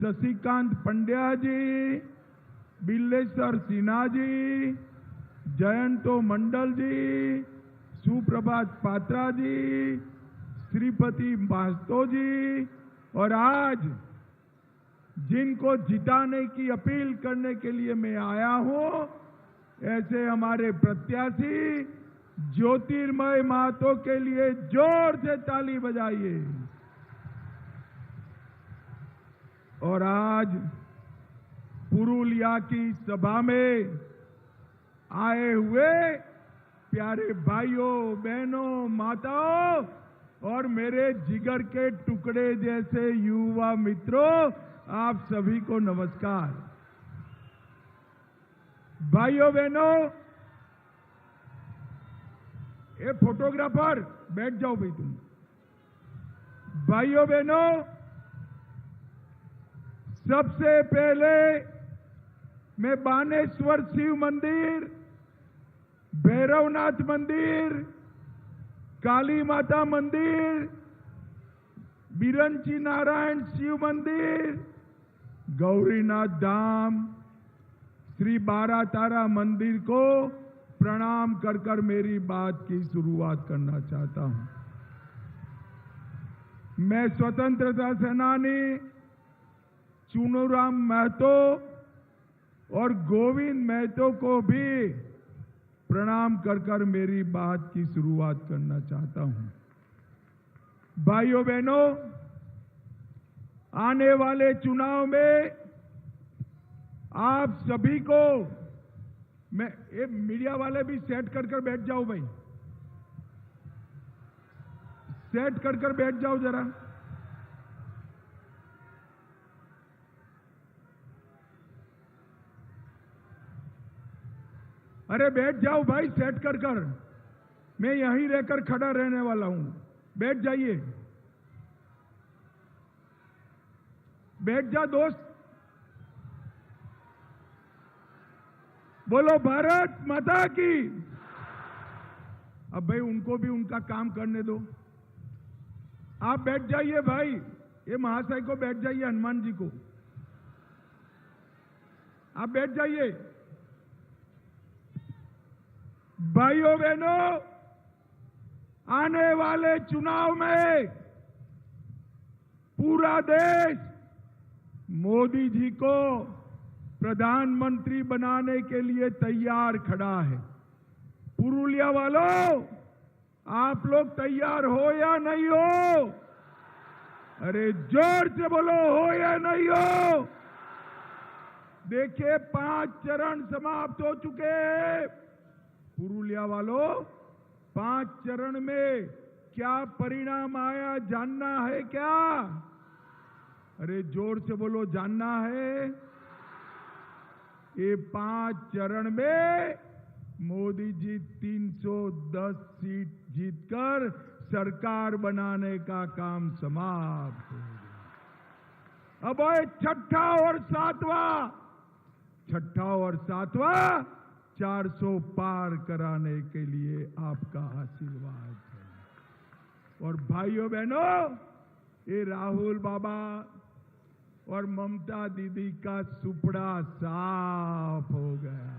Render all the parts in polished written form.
शशिकांत पंड्या जी, बिल्लेश्वर सिन्हा जी, जयंतो मंडल जी, सुप्रभात पात्रा जी, श्रीपति मास्तो जी, और आज जिनको जिताने की अपील करने के लिए मैं आया हूं, ऐसे हमारे प्रत्याशी ज्योतिर्मय महतो के लिए जोर से ताली बजाइए। और आज पुरुलिया की सभा में आए हुए प्यारे भाइयों, बहनों, माताओं और मेरे जिगर के टुकड़े जैसे युवा मित्रों, आप सभी को नमस्कार। भाइयों बहनों, ये फोटोग्राफर बैठ जाओ भाई तुम। भाइयों बहनों, सबसे पहले मैं बानेश्वर शिव मंदिर, भैरवनाथ मंदिर, काली माता मंदिर, बिरंची नारायण शिव मंदिर, गौरीनाथ धाम, श्री बारा तारा मंदिर को प्रणाम कर कर मेरी बात की शुरुआत करना चाहता हूं। मैं स्वतंत्रता सेनानी चुनूराम महतो और गोविंद महतो को भी प्रणाम कर कर मेरी बात की शुरुआत करना चाहता हूं। भाइयों बहनों, आने वाले चुनाव में आप सभी को मैं, ये मीडिया वाले भी सेट कर कर बैठ जाओ भाई, सेट कर कर बैठ जाओ जरा। अरे बैठ जाओ भाई, सेट कर कर, मैं यहीं रहकर खड़ा रहने वाला हूं, बैठ जाइए, बैठ जा दोस्त। बोलो भारत माता की। अब भाई उनको भी उनका काम करने दो, आप बैठ जाइए भाई, ये महाशय को बैठ जाइए, हनुमान जी को आप बैठ जाइए। भाइयों बहनों, आने वाले चुनाव में पूरा देश मोदी जी को प्रधानमंत्री बनाने के लिए तैयार खड़ा है। पुरुलिया वालों, आप लोग तैयार हो या नहीं हो? अरे जोर से बोलो, हो या नहीं हो? देखिए 5 चरण समाप्त हो चुके हैं। पुरुलिया वालों, 5 चरण में क्या परिणाम आया जानना है क्या? अरे जोर से बोलो, जानना है? ये 5 चरण में मोदी जी 310 सीट जीतकर सरकार बनाने का काम समाप्त हो गया। अब आए छठा और सातवां 400 पार कराने के लिए आपका आशीर्वाद है। और भाइयों बहनों, ये राहुल बाबा और ममता दीदी का सुपड़ा साफ हो गया।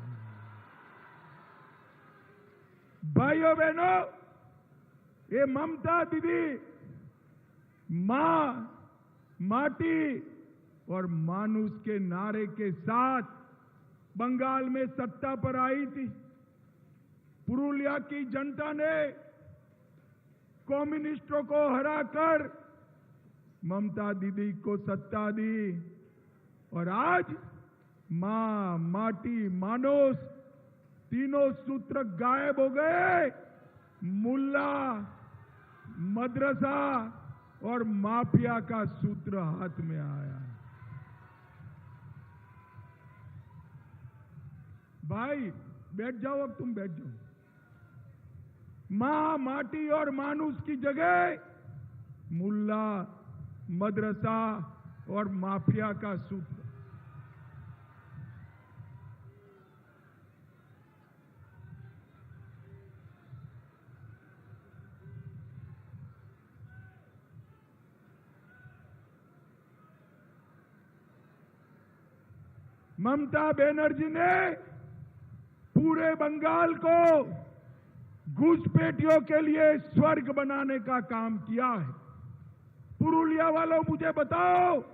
भाइयों बहनों, ये ममता दीदी मां, माटी और मानुष के नारे के साथ बंगाल में सत्ता पर आई थी। पुरुलिया की जनता ने कम्युनिस्टों को हराकर ममता दीदी को सत्ता दी और आज मां, माटी, मानुष तीनों सूत्र गायब हो गए। मुल्ला, मदरसा और माफिया का सूत्र हाथ में आया। भाई बैठ जाओ, अब तुम बैठ जाओ। मां, माटी और मानुष की जगह मुल्ला, मदरसा और माफिया का सूत्र। ममता बनर्जी ने पूरे बंगाल को घुसपैठियों के लिए स्वर्ग बनाने का काम किया है। पुरुलिया वालों मुझे बताओ,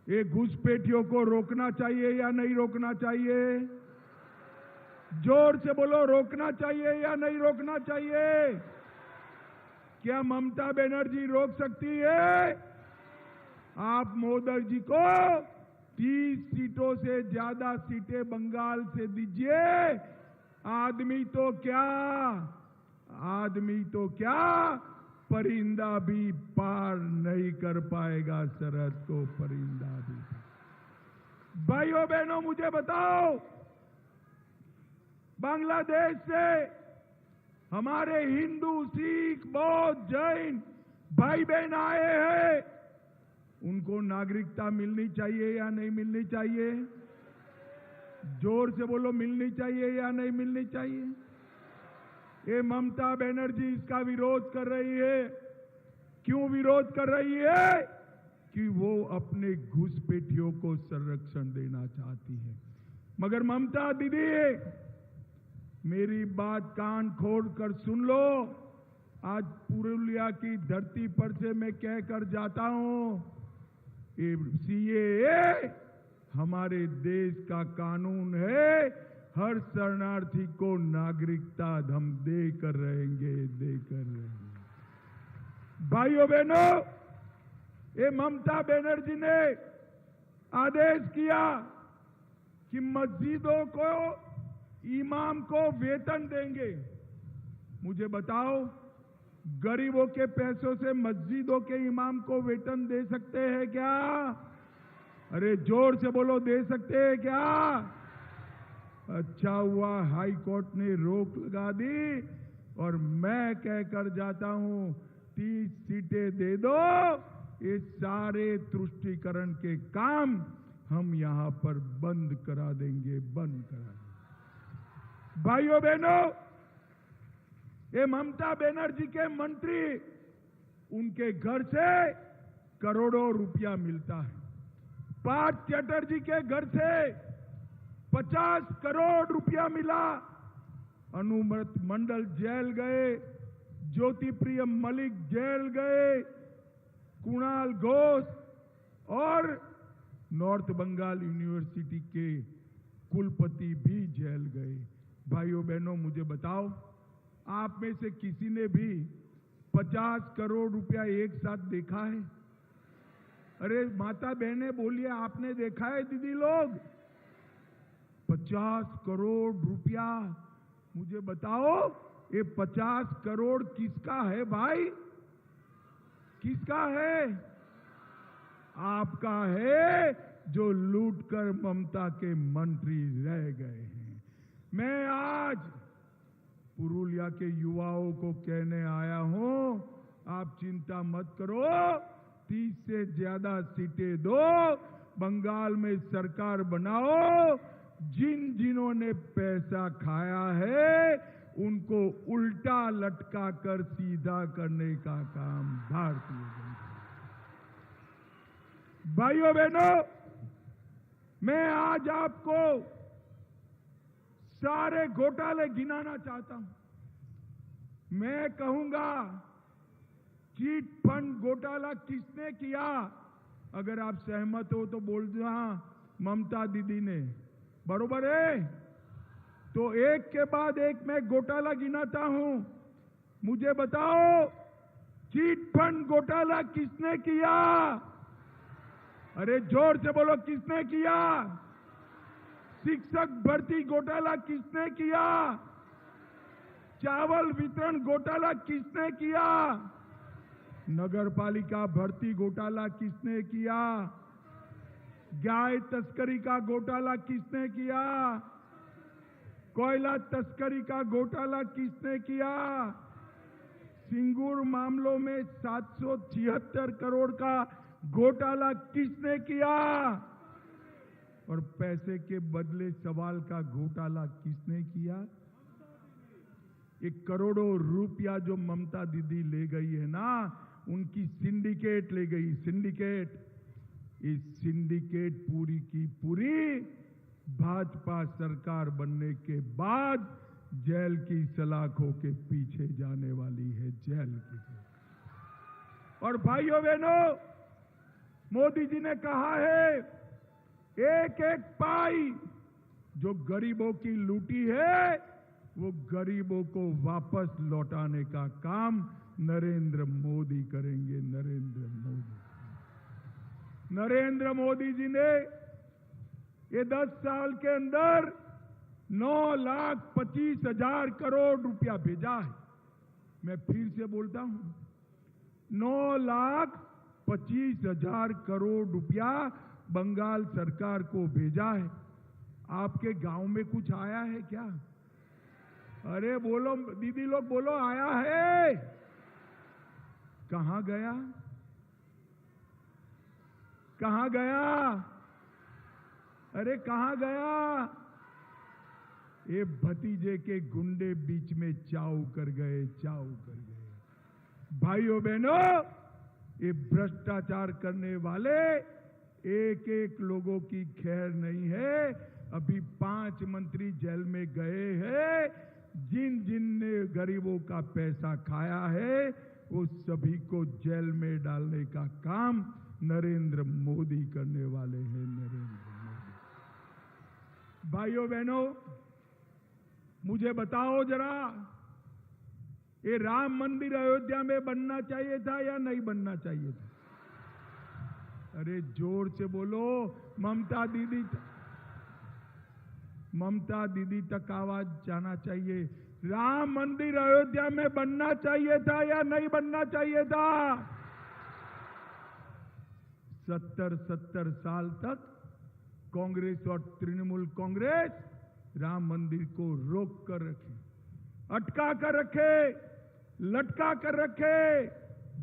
ये घुसपैठियों को रोकना चाहिए या नहीं रोकना चाहिए? जोर से बोलो, रोकना चाहिए या नहीं रोकना चाहिए? क्या ममता बनर्जी रोक सकती है? आप मोदी जी को 30 सीटों से ज्यादा सीटें बंगाल से दीजिए। आदमी तो क्या परिंदा भी पार नहीं कर पाएगा सरहद को, परिंदा भी। भाइयों बहनों मुझे बताओ, बांग्लादेश से हमारे हिंदू, सिख, बौद्ध, जैन भाई बहन आए हैं, उनको नागरिकता मिलनी चाहिए या नहीं मिलनी चाहिए? जोर से बोलो, मिलनी चाहिए या नहीं मिलनी चाहिए? ये ममता बनर्जी इसका विरोध कर रही है। क्यों विरोध कर रही है? कि वो अपने घुसपैठियों को संरक्षण देना चाहती है। मगर ममता दीदी, मेरी बात कान खोल कर सुन लो। आज पुरुलिया की धरती पर से मैं कहकर जाता हूं, ये सीएए हमारे देश का कानून है। हर शरणार्थी को नागरिकता हम देकर रहेंगे। भाइयों बहनों, ये ममता बनर्जी ने आदेश किया कि मस्जिदों को, इमाम को वेतन देंगे। मुझे बताओ, गरीबों के पैसों से मस्जिदों के इमाम को वेतन दे सकते हैं क्या? अरे जोर से बोलो, दे सकते हैं क्या? अच्छा हुआ हाई कोर्ट ने रोक लगा दी, और मैं कहकर जाता हूं 30 सीटें दे दो, ये सारे तुष्टीकरण के काम हम यहां पर बंद करा देंगे। भाइयों बहनों, ये ममता बनर्जी के मंत्री, उनके घर से करोड़ों रुपया मिलता है। पार्थ चटर्जी के घर से 50 करोड़ रुपया मिला। अनुमत मंडल जेल गए, ज्योति प्रिय मलिक जेल गए, कुणाल घोष और नॉर्थ बंगाल यूनिवर्सिटी के कुलपति भी जेल गए। भाइयों बहनों मुझे बताओ, आप में से किसी ने भी 50 करोड़ रुपया एक साथ देखा है? अरे माता बहने बोलिए, आपने देखा है? दीदी लोग, 50 करोड़ रुपया, मुझे बताओ, ये 50 करोड़ किसका है भाई? किसका है? आपका है, जो लूटकर ममता के मंत्री रह गए हैं। मैं आज पुरुलिया के युवाओं को कहने आया हूं, आप चिंता मत करो, 30 से ज्यादा सीटें दो, बंगाल में सरकार बनाओ। जिन्होंने पैसा खाया है, उनको उल्टा लटका कर सीधा करने का काम भारतीय जनता। भाइयों बहनों, मैं आज आपको सारे घोटाले गिनाना चाहता हूं। मैं कहूंगा, चीट फंड घोटाला किसने किया? अगर आप सहमत हो तो बोल दो, हाँ ममता दीदी ने। बरोबर है? तो एक के बाद एक मैं घोटाला गिनाता हूं। मुझे बताओ, चीट फंड घोटाला किसने किया? अरे जोर से बोलो, किसने किया? शिक्षक भर्ती घोटाला किसने किया? चावल वितरण घोटाला किसने किया? नगरपालिका भर्ती घोटाला किसने किया? गाय तस्करी का घोटाला किसने किया? कोयला तस्करी का घोटाला किसने किया? सिंगूर मामलों में 776 करोड़ का घोटाला किसने किया? और पैसे के बदले सवाल का घोटाला किसने किया? एक करोड़ों रुपया जो ममता दीदी ले गई है ना, उनकी सिंडिकेट ले गई। सिंडिकेट, इस सिंडिकेट पूरी की पूरी भाजपा सरकार बनने के बाद जेल की सलाखों के पीछे जाने वाली है, जेल की। और भाइयों बहनों, मोदी जी ने कहा है, एक एक पाई जो गरीबों की लूटी है वो गरीबों को वापस लौटाने का काम नरेंद्र मोदी करेंगे। नरेंद्र मोदी जी ने ये 10 साल के अंदर 9,25,000 करोड़ रुपया भेजा है। मैं फिर से बोलता हूं, 9,25,000 करोड़ रुपया बंगाल सरकार को भेजा है। आपके गांव में कुछ आया है क्या? अरे बोलो दीदी लोग, बोलो आया है? कहां गया? कहां गया? अरे कहां गया? ये भतीजे के गुंडे बीच में चाऊ कर गए। भाइयों बहनों, ये भ्रष्टाचार करने वाले एक एक लोगों की खैर नहीं है। अभी 5 मंत्री जेल में गए हैं। जिन ने गरीबों का पैसा खाया है वो सभी को जेल में डालने का काम नरेंद्र मोदी करने वाले हैं। नरेंद्र मोदी। भाइयों बहनों, मुझे बताओ जरा, ये राम मंदिर अयोध्या में बनना चाहिए था या नहीं बनना चाहिए था? अरे जोर से बोलो। ममता दीदी तक आवाज जाना चाहिए। राम मंदिर अयोध्या में बनना चाहिए था या नहीं बनना चाहिए था? 70 साल तक कांग्रेस और तृणमूल कांग्रेस राम मंदिर को रोक कर रखे, अटका कर रखे, लटका कर रखे,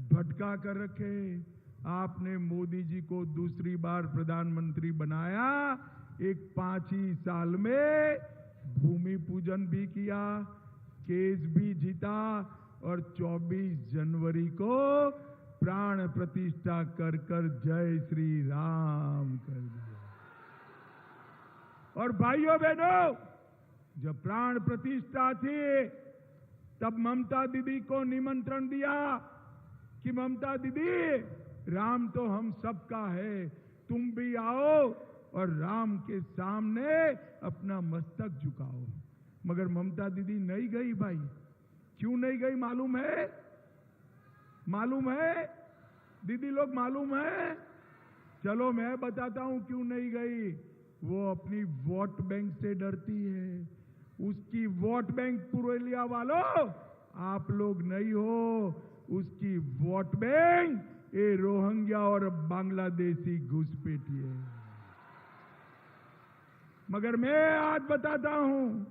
भटका कर रखे। आपने मोदी जी को दूसरी बार प्रधानमंत्री बनाया। एक 5 ही साल में भूमि पूजन भी किया, केस भी जीता और 24 जनवरी को प्राण प्रतिष्ठा कर जय श्री राम कर दिया। और भाइयों बहनों, जब प्राण प्रतिष्ठा थी तब ममता दीदी को निमंत्रण दिया कि ममता दीदी, राम तो हम सबका है, तुम भी आओ और राम के सामने अपना मस्तक झुकाओ। मगर ममता दीदी नहीं गई। भाई क्यों नहीं गई मालूम है? मालूम है दीदी लोग? मालूम है? चलो मैं बताता हूं क्यों नहीं गई। वो अपनी वोट बैंक से डरती है। उसकी वोट बैंक पुरुलिया वालों आप लोग नहीं हो। उसकी वोट बैंक ये रोहिंग्या और बांग्लादेशी घुसपैठी है। मगर मैं आज बताता हूं,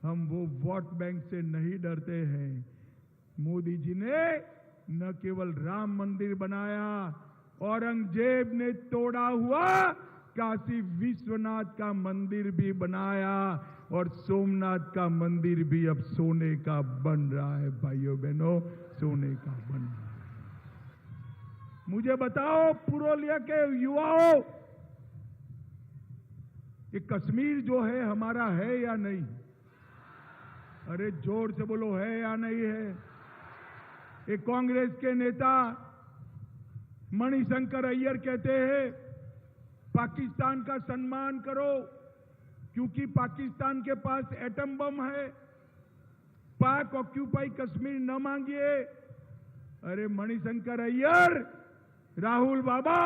हम वो वोट बैंक से नहीं डरते हैं। मोदी जी ने न केवल राम मंदिर बनाया, औरंगजेब ने तोड़ा हुआ काशी विश्वनाथ का मंदिर भी बनाया और सोमनाथ का मंदिर भी अब सोने का बन रहा है। भाइयों बहनों, सोने का बन रहा है। मुझे बताओ पुरुलिया के युवाओं, ये कश्मीर जो है हमारा है या नहीं? अरे जोर से बोलो, है या नहीं है? ये कांग्रेस के नेता मणिशंकर अय्यर कहते हैं पाकिस्तान का सम्मान करो क्योंकि पाकिस्तान के पास एटम बम है, पाक ऑक्यूपाई कश्मीर न मांगिए। अरे मणिशंकर अय्यर, राहुल बाबा,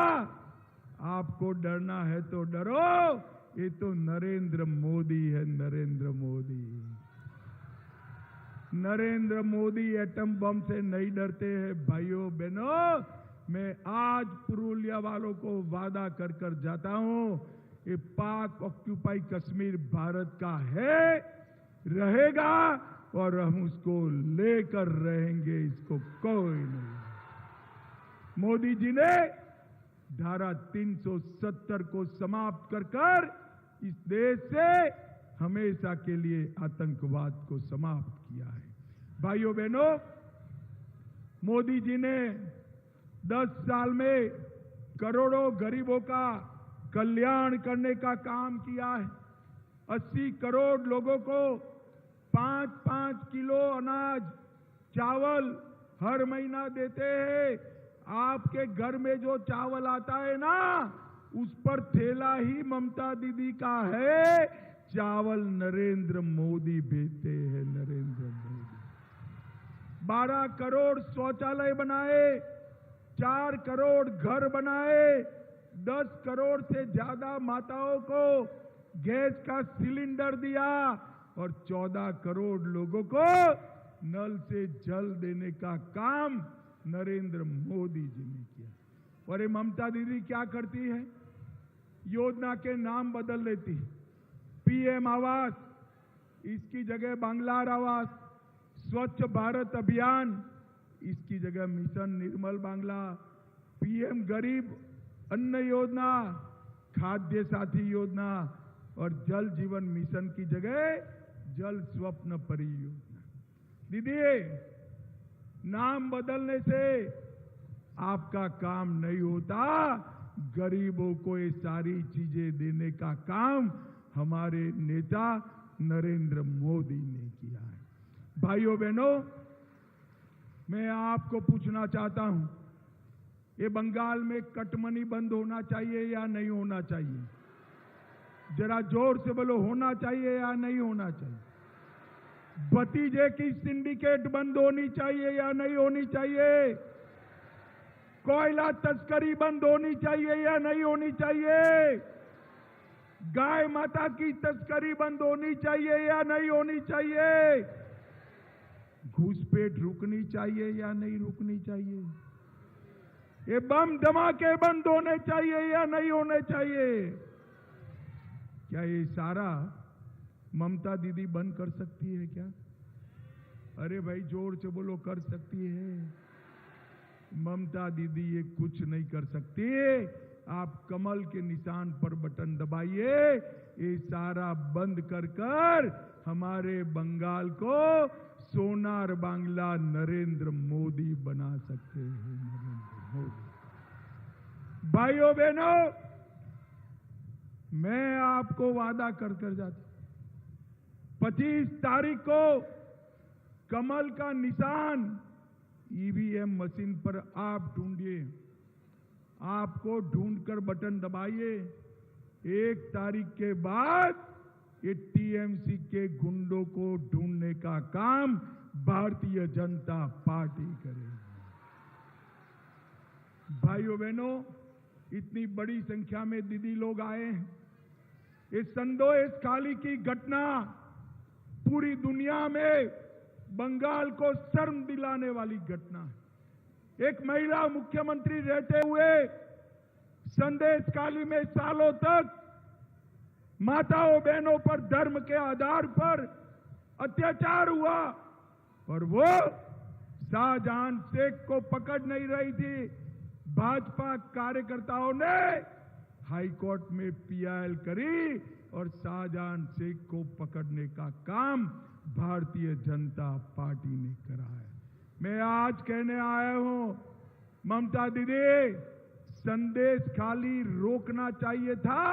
आपको डरना है तो डरो, ये तो नरेंद्र मोदी है। नरेंद्र मोदी एटम बम से नहीं डरते हैं। भाइयों बहनों, मैं आज पुरुलिया वालों को वादा कर जाता हूं, ये पाक ऑक्यूपाई कश्मीर भारत का है, रहेगा और हम उसको लेकर रहेंगे, इसको कोई नहीं। मोदी जी ने धारा 370 को समाप्त कर इस देश से हमेशा के लिए आतंकवाद को समाप्त किया है। भाइयों बहनों, मोदी जी ने 10 साल में करोड़ों गरीबों का कल्याण करने का काम किया है। 80 करोड़ लोगों को 5-5 किलो अनाज चावल हर महीना देते हैं। आपके घर में जो चावल आता है ना, उस पर थैला ही ममता दीदी का है। चावल नरेंद्र मोदी भेजते हैं, नरेंद्र मोदी। 12 करोड़ शौचालय बनाए, 4 करोड़ घर बनाए, 10 करोड़ से ज्यादा माताओं को गैस का सिलेंडर दिया और 14 करोड़ लोगों को नल से जल देने का काम नरेंद्र मोदी जी ने किया। और ये ममता दीदी क्या करती है? योजना के नाम बदल लेती। पीएम आवास, इसकी जगह बांग्लार आवास। स्वच्छ भारत अभियान, इसकी जगह मिशन निर्मल बांग्ला। पीएम गरीब अन्न योजना, खाद्य साथी योजना और जल जीवन मिशन की जगह जल स्वप्न परियोजना। दीदी, नाम बदलने से आपका काम नहीं होता। गरीबों को ये सारी चीजें देने का काम हमारे नेता नरेंद्र मोदी ने किया है। भाइयों बहनों, मैं आपको पूछना चाहता हूं, ये बंगाल में कटमनी बंद होना चाहिए या नहीं होना चाहिए? जरा जोर से बोलो, होना चाहिए या नहीं होना चाहिए? भतीजे की सिंडिकेट बंद होनी चाहिए या नहीं होनी चाहिए? कोयला तस्करी बंद होनी चाहिए या नहीं होनी चाहिए? गाय माता की तस्करी बंद होनी चाहिए या नहीं होनी चाहिए? घुसपैठ रुकनी चाहिए या नहीं रुकनी चाहिए? ये बम धमाके बंद होने चाहिए या नहीं होने चाहिए? क्या ये सारा ममता दीदी बंद कर सकती है क्या? अरे भाई जोर से बोलो, कर सकती है? ममता दीदी ये कुछ नहीं कर सकती। आप कमल के निशान पर बटन दबाइए, ये सारा बंद कर कर हमारे बंगाल को सोनार बांग्ला नरेंद्र मोदी बना सकते हैं। नरेंद्र मोदी। भाइयों बहनों, मैं आपको वादा कर कर जाता, 25 तारीख को कमल का निशान ईवीएम मशीन पर आप ढूंढिए, आपको ढूंढकर बटन दबाइए। 1 तारीख के बाद ये टीएमसी के गुंडों को ढूंढने का काम भारतीय जनता पार्टी करेगी। भाइयों बहनों, इतनी बड़ी संख्या में दीदी लोग आए हैं। इस संदेश खाली की घटना पूरी दुनिया में बंगाल को शर्म दिलाने वाली घटना है। एक महिला मुख्यमंत्री रहते हुए संदेश खाली में सालों तक माताओं बहनों पर धर्म के आधार पर अत्याचार हुआ और वो शाहजहां शेख को पकड़ नहीं रही थी। भाजपा कार्यकर्ताओं ने हाईकोर्ट में पीआईएल करी और शाहजहां शेख को पकड़ने का काम भारतीय जनता पार्टी ने करा है। मैं आज कहने आया हूं, ममता दीदी, संदेश खाली रोकना चाहिए था।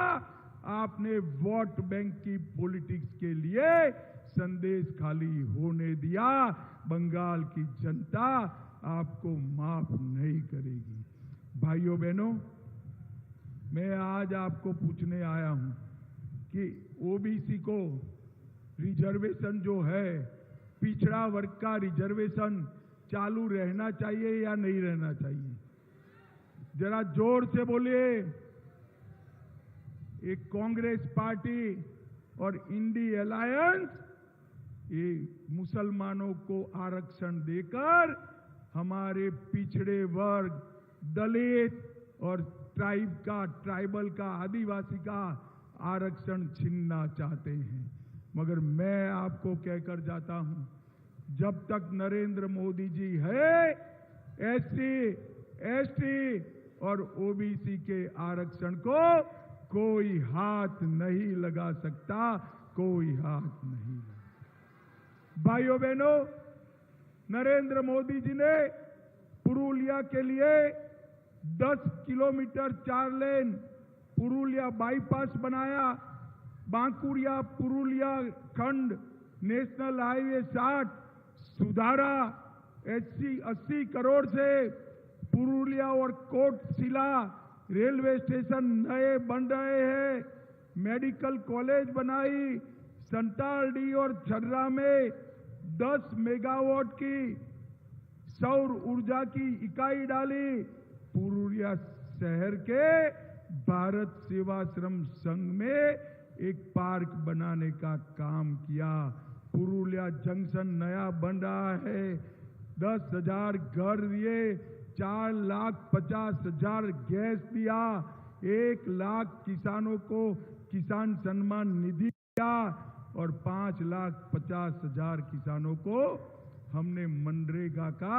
आपने वोट बैंक की पॉलिटिक्स के लिए संदेश खाली होने दिया। बंगाल की जनता आपको माफ नहीं करेगी। भाइयों बहनों, मैं आज आपको पूछने आया हूं कि ओबीसी को रिजर्वेशन जो है, पिछड़ा वर्ग का रिजर्वेशन चालू रहना चाहिए या नहीं रहना चाहिए? जरा जोर से बोलिए। एक कांग्रेस पार्टी और इंडी अलायंस ये मुसलमानों को आरक्षण देकर हमारे पिछड़े वर्ग, दलित और ट्राइबल का, आदिवासी का आरक्षण छीनना चाहते हैं। मगर मैं आपको कहकर जाता हूं, जब तक नरेंद्र मोदी जी है, एससी, एसटी और ओबीसी के आरक्षण को कोई हाथ नहीं लगा सकता, कोई हाथ नहीं लगा। भाइयों बहनों, नरेंद्र मोदी जी ने पुरुलिया के लिए 10 किलोमीटर 4 लेन पुरुलिया बाईपास बनाया, बांकुड़िया पुरुलिया खंड नेशनल हाईवे 60 सुधारा, 80 करोड़ से पुरुलिया और कोटशिला रेलवे स्टेशन नए बन रहे हैं, मेडिकल कॉलेज बनाई, संतालडी और छर्रा में 10 मेगावाट की सौर ऊर्जा की इकाई डाली, पुरुलिया शहर के भारत सेवाश्रम संघ में एक पार्क बनाने का काम किया, पुरुलिया जंक्शन नया बन रहा है, 10,000 घर दिए, 4,50,000 गैस दिया, 1 लाख किसानों को किसान सम्मान निधि दिया और 5,50,000 किसानों को हमने मनरेगा का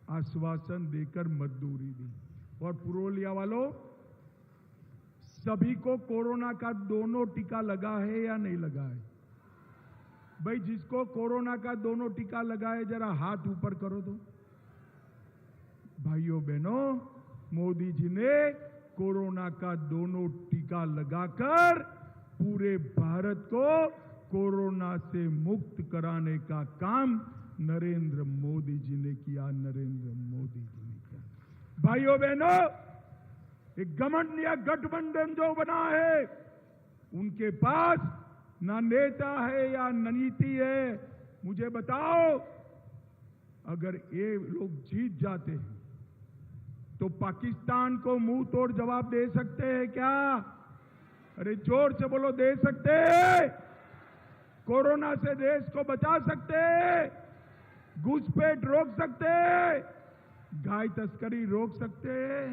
आश्वासन देकर मजदूरी दी। और पुरुलिया वालों, सभी को कोरोना का दोनों टीका लगा है या नहीं लगा है? भाई जिसको कोरोना का दोनों टीका लगा है जरा हाथ ऊपर करो तो। भाइयों बहनों, मोदी जी ने कोरोना का दोनों टीका लगाकर पूरे भारत को कोरोना से मुक्त कराने का काम नरेंद्र मोदी जी ने किया, नरेंद्र मोदी जी ने किया। भाइयों बहनों, एक घमंड या गठबंधन जो बना है, उनके पास ना नेता है या नीति है। मुझे बताओ, अगर ये लोग जीत जाते हैं तो पाकिस्तान को मुंह तोड़ जवाब दे सकते हैं क्या? अरे जोर से बोलो, दे सकते हैं? कोरोना से देश को बचा सकते हैं? घुसपैठ रोक सकते हैं? गाय तस्करी रोक सकते हैं?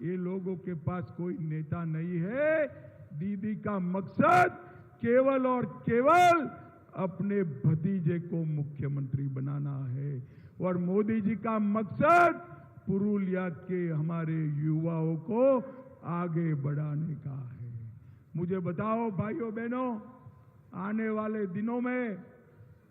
ये लोगों के पास कोई नेता नहीं है। दीदी का मकसद केवल और केवल अपने भतीजे को मुख्यमंत्री बनाना है और मोदी जी का मकसद पुरुलिया के हमारे युवाओं को आगे बढ़ाने का है। मुझे बताओ भाइयों बहनों, आने वाले दिनों में